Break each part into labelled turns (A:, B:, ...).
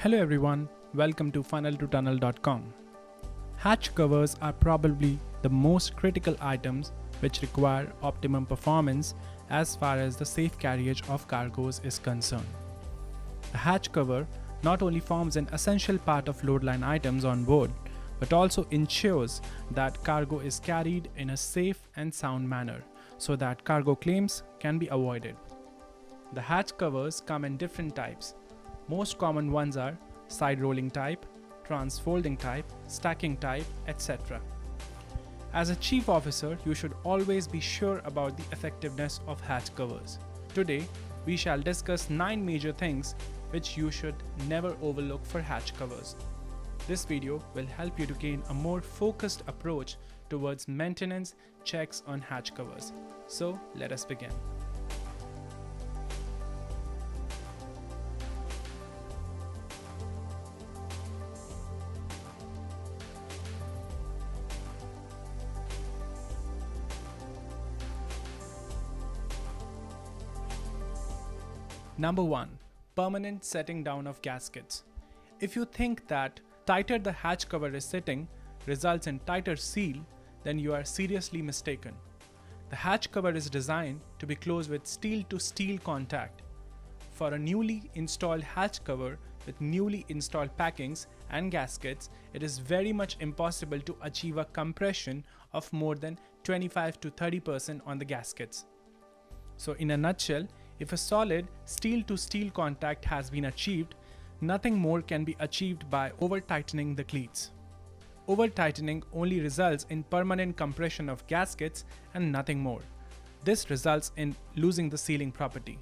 A: Hello everyone, welcome to funnel2tunnel.com. Hatch covers are probably the most critical items which require optimum performance as far as the safe carriage of cargoes is concerned. The hatch cover not only forms an essential part of load line items on board, but also ensures that cargo is carried in a safe and sound manner so that cargo claims can be avoided. The hatch covers come in different types. Most common ones are side rolling type, transfolding type, stacking type, etc. As a chief officer, you should always be sure about the effectiveness of hatch covers. Today, we shall discuss 9 major things which you should never overlook for hatch covers. This video will help you to gain a more focused approach towards maintenance checks on hatch covers. So, let us begin. Number 1. Permanent setting down of gaskets. If you think that tighter the hatch cover is sitting results in tighter seal, then you are seriously mistaken. The hatch cover is designed to be closed with steel to steel contact. For a newly installed hatch cover with newly installed packings and gaskets, it is very much impossible to achieve a compression of more than 25 to 30% on the gaskets. So in a nutshell, if a solid steel to steel contact has been achieved, nothing more can be achieved by over-tightening the cleats. Over-tightening only results in permanent compression of gaskets and nothing more. This results in losing the sealing property.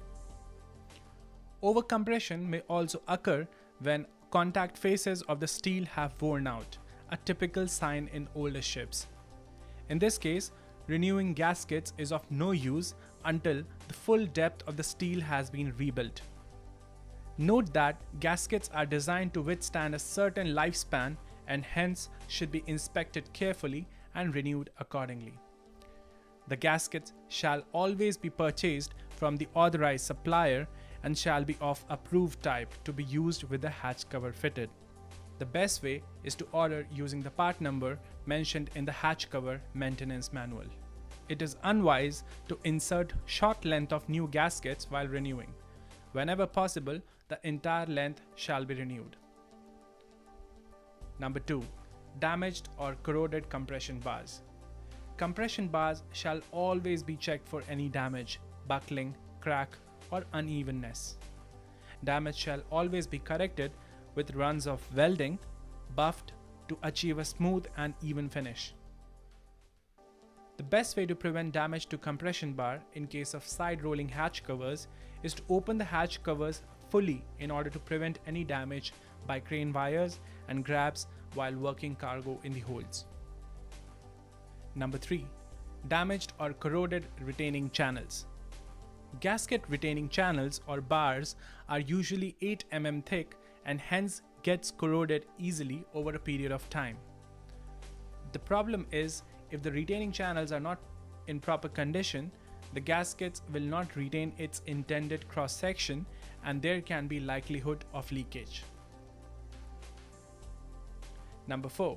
A: Over-compression may also occur when contact faces of the steel have worn out, a typical sign in older ships. In this case, renewing gaskets is of no use until the full depth of the steel has been rebuilt. Note that gaskets are designed to withstand a certain lifespan and hence should be inspected carefully and renewed accordingly. The gaskets shall always be purchased from the authorized supplier and shall be of approved type to be used with the hatch cover fitted. The best way is to order using the part number mentioned in the hatch cover maintenance manual. It is unwise to insert short length of new gaskets while renewing. Whenever possible, the entire length shall be renewed. Number 2. Damaged or corroded compression bars. Compression bars shall always be checked for any damage, buckling, crack, or unevenness. Damage shall always be corrected with runs of welding, buffed to achieve a smooth and even finish. The best way to prevent damage to compression bar in case of side rolling hatch covers is to open the hatch covers fully in order to prevent any damage by crane wires and grabs while working cargo in the holds. Number 3. Damaged or corroded retaining channels. Gasket retaining channels or bars are usually 8 mm thick and hence gets corroded easily over a period of time. The problem is, if the retaining channels are not in proper condition, the gaskets will not retain its intended cross-section and there can be likelihood of leakage. Number 4.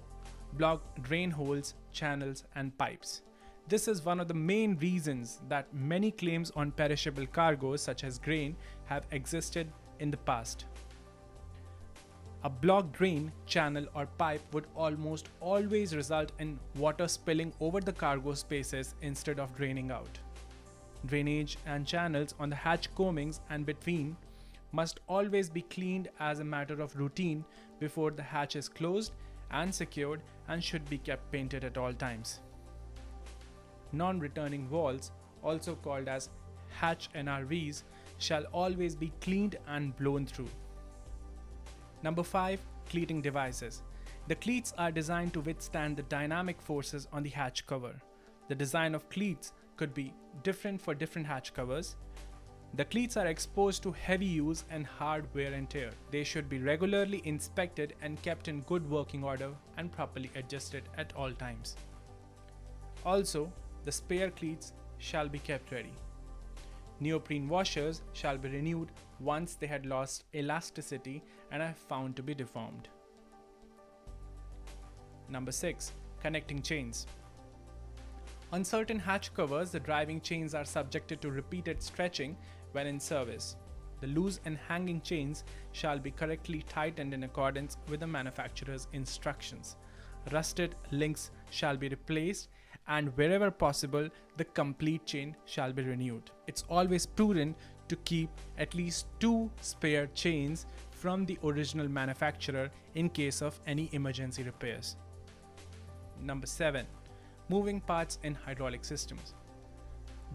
A: Blocked drain holes, channels and pipes. This is one of the main reasons that many claims on perishable cargoes such as grain have existed in the past. A blocked drain, channel or pipe would almost always result in water spilling over the cargo spaces instead of draining out. Drainage and channels on the hatch coamings and between must always be cleaned as a matter of routine before the hatch is closed and secured and should be kept painted at all times. Non-returning walls, also called as hatch NRVs, shall always be cleaned and blown through. Number 5. Cleating devices. The cleats are designed to withstand the dynamic forces on the hatch cover. The design of cleats could be different for different hatch covers. The cleats are exposed to heavy use and hard wear and tear. They should be regularly inspected and kept in good working order and properly adjusted at all times. Also, the spare cleats shall be kept ready. Neoprene washers shall be renewed once they had lost elasticity and are found to be deformed. Number 6. Connecting chains. On certain hatch covers, the driving chains are subjected to repeated stretching when in service. The loose and hanging chains shall be correctly tightened in accordance with the manufacturer's instructions. Rusted links shall be replaced, and wherever possible, the complete chain shall be renewed. It's always prudent to keep at least 2 spare chains from the original manufacturer in case of any emergency repairs. Number 7. Moving parts in hydraulic systems.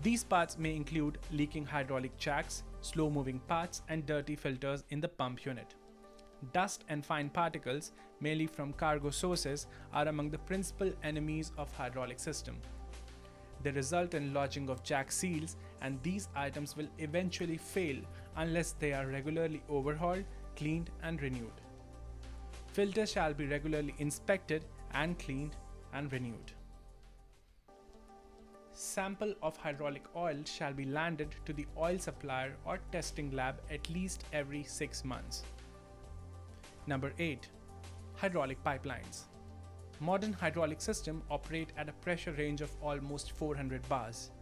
A: These parts may include leaking hydraulic jacks, slow-moving parts, and dirty filters in the pump unit. Dust and fine particles, mainly from cargo sources, are among the principal enemies of hydraulic system. They result in lodging of jack seals, and these items will eventually fail unless they are regularly overhauled, cleaned, and renewed. Filters shall be regularly inspected and cleaned and renewed. Sample of hydraulic oil shall be landed to the oil supplier or testing lab at least every 6 months. Number 8. Hydraulic pipelines. Modern hydraulic systems operate at a pressure range of almost 400 bars.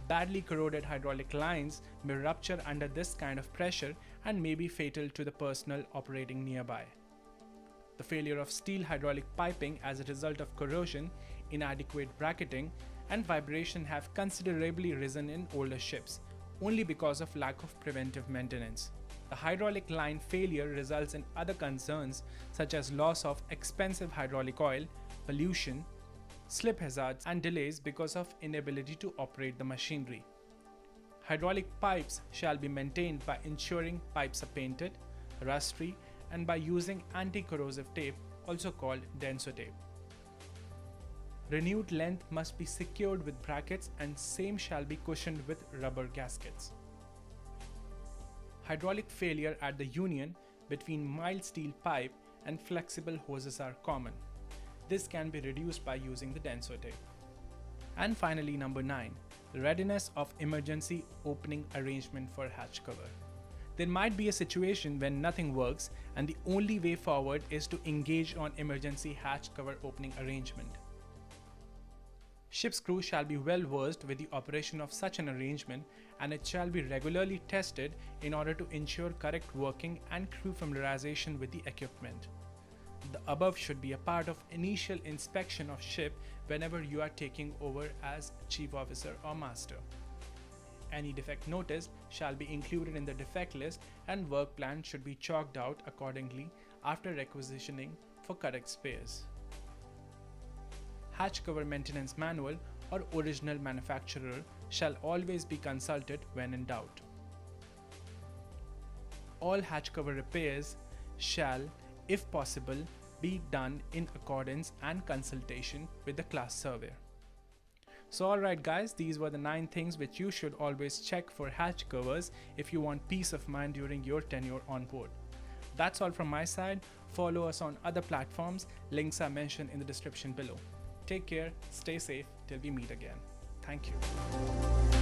A: Badly corroded hydraulic lines may rupture under this kind of pressure and may be fatal to the personnel operating nearby. The failure of steel hydraulic piping as a result of corrosion, inadequate bracketing, and vibration have considerably risen in older ships, only because of lack of preventive maintenance. The hydraulic line failure results in other concerns such as loss of expensive hydraulic oil, pollution, slip hazards, and delays because of inability to operate the machinery. Hydraulic pipes shall be maintained by ensuring pipes are painted, rust-free, and by using anti-corrosive tape, also called denso tape. Renewed length must be secured with brackets, and same shall be cushioned with rubber gaskets. Hydraulic failure at the union between mild steel pipe and flexible hoses are common. This can be reduced by using the denso tape. And finally, number 9. The readiness of emergency opening arrangement for hatch cover. There might be a situation when nothing works and the only way forward is to engage on emergency hatch cover opening arrangement. Ship's crew shall be well versed with the operation of such an arrangement, and it shall be regularly tested in order to ensure correct working and crew familiarization with the equipment. The above should be a part of initial inspection of ship whenever you are taking over as chief officer or master. Any defect noticed shall be included in the defect list, and work plan should be chalked out accordingly after requisitioning for correct spares. Hatch cover maintenance manual or original manufacturer shall always be consulted when in doubt. All hatch cover repairs shall, if possible, be done in accordance and consultation with the class surveyor. So alright guys, these were the 9 things which you should always check for hatch covers if you want peace of mind during your tenure on board. That's all from my side. Follow us on other platforms, links are mentioned in the description below. Take care, stay safe till we meet again. Thank you.